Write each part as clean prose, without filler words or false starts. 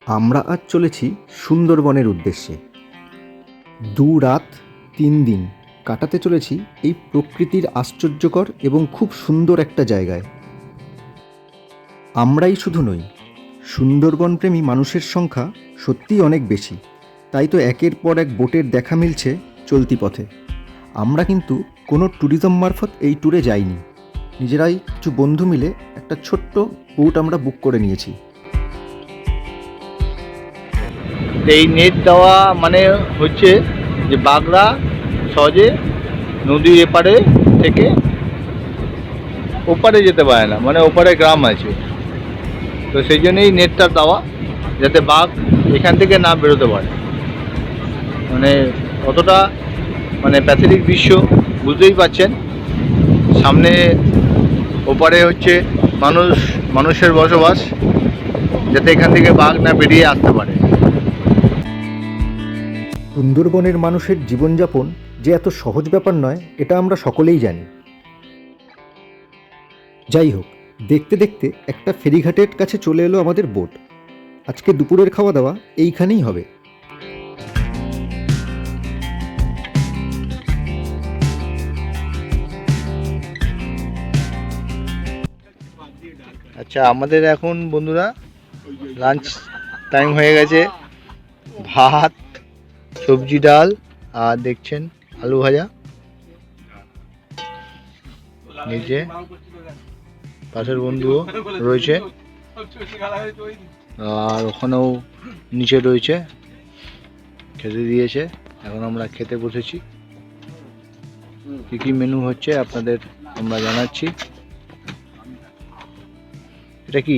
আমরা আজ চলেছি সুন্দরবনের উদ্দেশ্যে। 2 রাত 3 দিন কাটাতে চলেছি এই প্রকৃতির আশ্চর্যকর এবং খুব সুন্দর একটা জায়গায়। আমরাই শুধু নই, সুন্দরবনপ্রেমী মানুষের সংখ্যা সত্যিই অনেক বেশি। তাই তো একের পর এক বোটের দেখা মিলছে চলতি পথে। আমরা কিন্তু কোনো ট্যুরিজম মারফত এই ট্যুরে যাইনি, নিজেরাই কিছু বন্ধু মিলে একটা ছোট্ট বোট আমরা বুক করে নিয়েছি। এই নেট দেওয়া মানে হচ্ছে যে বাগড়া সহজে নদীর এপারে থেকে ওপারে যেতে পারে না, মানে ওপারে গ্রাম আছে, তো সেই জন্যই নেটটা দেওয়া, যাতে বাঘ এখান থেকে না বেরোতে পারে। মানে অতটা মানে প্রাকৃতিক দৃশ্য বুঝতেই পারছেন, সামনে ওপারে হচ্ছে মানুষের বসবাস, যাতে এখান থেকে বাঘ না বেরিয়ে আসতে পারে। সুন্দরবনের মানুষের জীবনযাপন যে এত সহজ ব্যাপার নয়, এটা আমরা সকলেই জানি। যাই হোক, দেখতে দেখতে একটা ফেরিঘাটের কাছে চলে এলো আমাদের বোট। আজকে দুপুরের খাওয়া দাওয়া এইখানেই হবে। আচ্ছা, আমাদের এখন বন্ধুরা লাঞ্চ টাইম হয়ে গেছে। ভাত, সবজি, ডাল আর দেখছেন আলু ভাজা। নিচে পাশের বন্ধুও রয়েছে, আর ওখানেও নিচে রয়েছে, খেতে দিয়েছে। এখন আমরা খেতে বসেছি। কী কী মেনু হচ্ছে আপনাদের আমরা জানাচ্ছি। এটা কি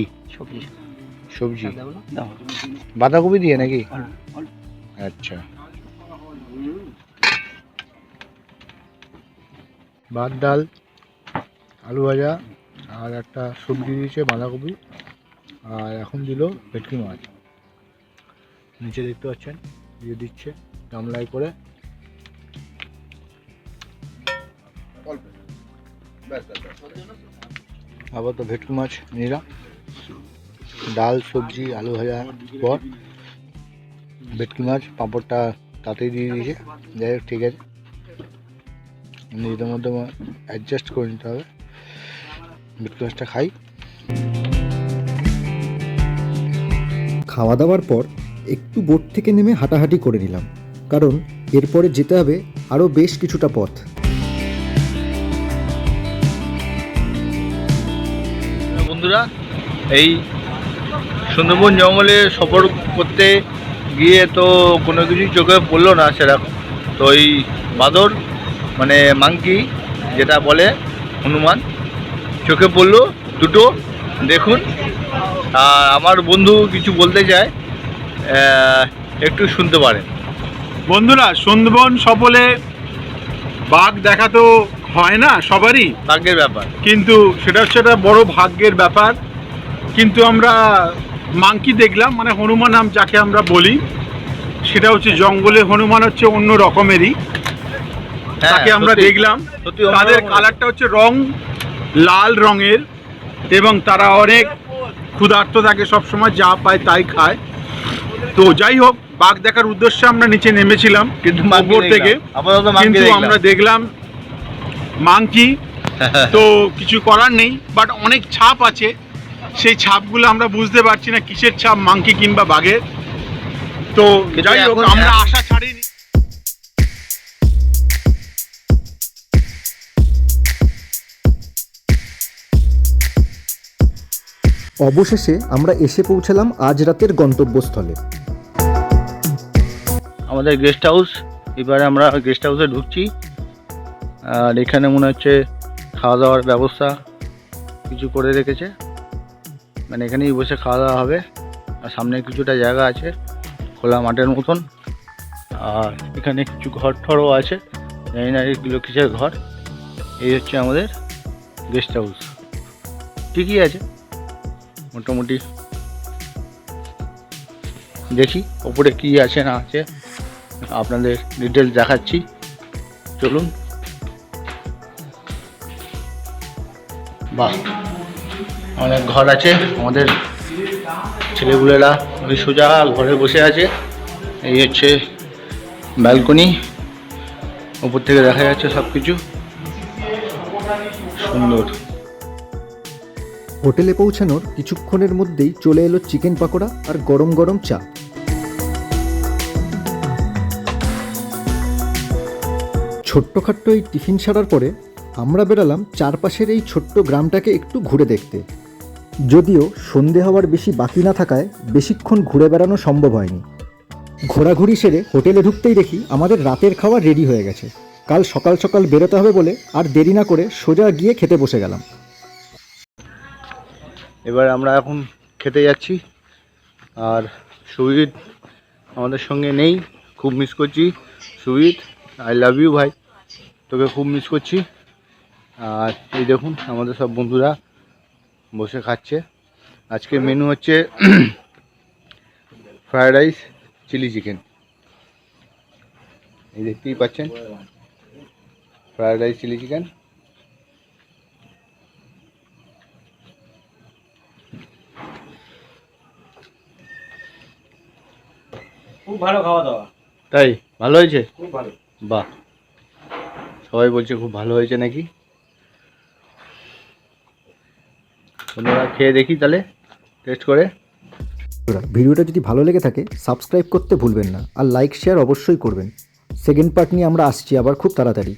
সবজি? বাঁধাকপি দিয়ে নাকি? আচ্ছা, ভাত, ডাল, আলু ভাজা আর একটা সবজি দিয়েছে বাঁধাকপি, আর এখন দিল ভেটকি মাছ। নিচে দেখতে পাচ্ছেন দিয়ে দিচ্ছে গামলায় করে। আবার তো ভেটকি মাছ নিলাম, ডাল, সবজি, আলু ভাজা পর ভেটকি মাছ, পাঁপড়টা তাতেই দিয়ে দিয়েছে। যাই হোক, ঠিক আছে, নিজেদের মধ্যে অ্যাডজাস্ট করে নিতে হবে। ভেটকি মাছটা খাই। খাওয়া দাওয়ার পর একটু বোট থেকে নেমে হাঁটাহাঁটি করে নিলাম, কারণ এরপরে যেতে হবে আরও বেশ কিছুটা পথ। বন্ধুরা, এই সুন্দরবন জঙ্গলে সফর করতে গিয়ে তো কোনো কিছুই চোখে পড়লো না সেরকম। তো এই বাঁদর মানে মাংকি যেটা বলে হনুমান, চোখে পড়লো দুটো, দেখুন। আর আমার বন্ধু কিছু বলতে চায়, একটু শুনতে পারেন। বন্ধুরা, সুন্দরবন সফলে বাঘ দেখা তো হয় না সবারই, ভাগ্যের ব্যাপার, কিন্তু সেটা হচ্ছে একটা বড় ভাগ্যের ব্যাপার। কিন্তু আমরা মাংকি দেখলাম, মানে হনুমান নাম যাকে আমরা বলি, সেটা হচ্ছে জঙ্গলে হনুমান হচ্ছে অন্য রকমেরই। তাকে আমরা দেখলাম। তাদের কালারটা হচ্ছে লাল রঙের, এবং তারা অনেক ক্ষুধার্ত থাকে, সবসময় যা পায় তাই খায়। তো যাই হোক, বাঘ দেখার উদ্দেশ্যে আমরা নিচে নেমেছিলাম কিন্তু উপর থেকে, কিন্তু আমরা দেখলাম মাংকি। তো কিছু করার নেই, বাট অনেক ছাপ আছে, সেই ছাপগুলো আমরা বুঝতে পারছি না কিসের ছাপ, মাংকি কিংবা বাঘের। তো যাই হোক, আমরা আশা ছাড়িনি। অবশেষে আমরা এসে পৌঁছালাম আজ রাতের গন্তব্যস্থলে। আমাদের গেস্ট হাউস। এবারে আমরা গেস্ট হাউসে ঢুকছি, আর এখানে মনে হচ্ছে খাওয়া দাওয়ার ব্যবস্থা কিছু করে রেখেছে, মানে এখানেই বসে খাওয়া দাওয়া হবে। আর সামনে কিছুটা জায়গা আছে খোলা মাঠের মতন, আর এখানে কিছু ঘর ঠরও আছে, জানি না এগুলো কিসের ঘর। এই হচ্ছে আমাদের গেস্ট হাউস। ঠিকই আছে মোটামুটি। দেখি ওপরে কি আছে না আছে, আপনাদের ডিটেলস দেখাচ্ছি, চলুন। বাহ, অনেক ঘর আছে। আমাদের ছেলেগুলোরা ওই সোজা ঘরে বসে আছে। এই হচ্ছে ব্যালকনি, উপর থেকে দেখা যাচ্ছে সব কিছু সুন্দর। হোটেলে পৌঁছানোর কিছুক্ষণের মধ্যেই চলে এলো চিকেন পাকোড়া আর গরম গরম চা। ছোট্টখাট্ট এই টিফিন সারার পরে আমরা বেরালাম চারপাশের এই ছোট্ট গ্রামটাকে একটু ঘুরে দেখতে। যদিও সন্ধে হওয়ার বেশি বাকি না থাকায় বেশিক্ষণ ঘুরে বেড়ানো সম্ভব হয়নি। ঘোরাঘুরি সেরে হোটেলে ঢুকতেই দেখি আমাদের রাতের খাওয়া রেডি হয়ে গেছে। কাল সকাল সকাল বেরোতে হবে বলে আর দেরি না করে সোজা গিয়ে খেতে বসে গেলাম। এবার আমরা এখন খেতে যাচ্ছি। আর সুজিত আমাদের সঙ্গে নেই, খুব মিস করছি। সুজিত, আই লাভ ইউ ভাই, তোকে খুব মিস করছি। আর এই দেখুন আমাদের সব বন্ধুরা বসে খাচ্ছে। আজকের মেনু হচ্ছে ফ্রায়েড রাইস, চিলি চিকেন। এই দেখতেই পাচ্ছেন, ফ্রায়েড রাইস, চিলি চিকেন। খুব ভালো খাওয়া দাওয়া। তাই ভালো হয়েছে? খুব ভালো। বাহ, সবাই বলছে খুব ভালো হয়েছে নাকি। তোমরা খেয়ে দেখি তাহলে, টেস্ট করে। ভিডিওটা যদি ভালো লেগে থাকে সাবস্ক্রাইব করতে ভুলবেন না, আর লাইক শেয়ার অবশ্যই করবেন। সেকেন্ড পার্ট নিয়ে আমরা আসছি আবার খুব তাড়াতাড়ি।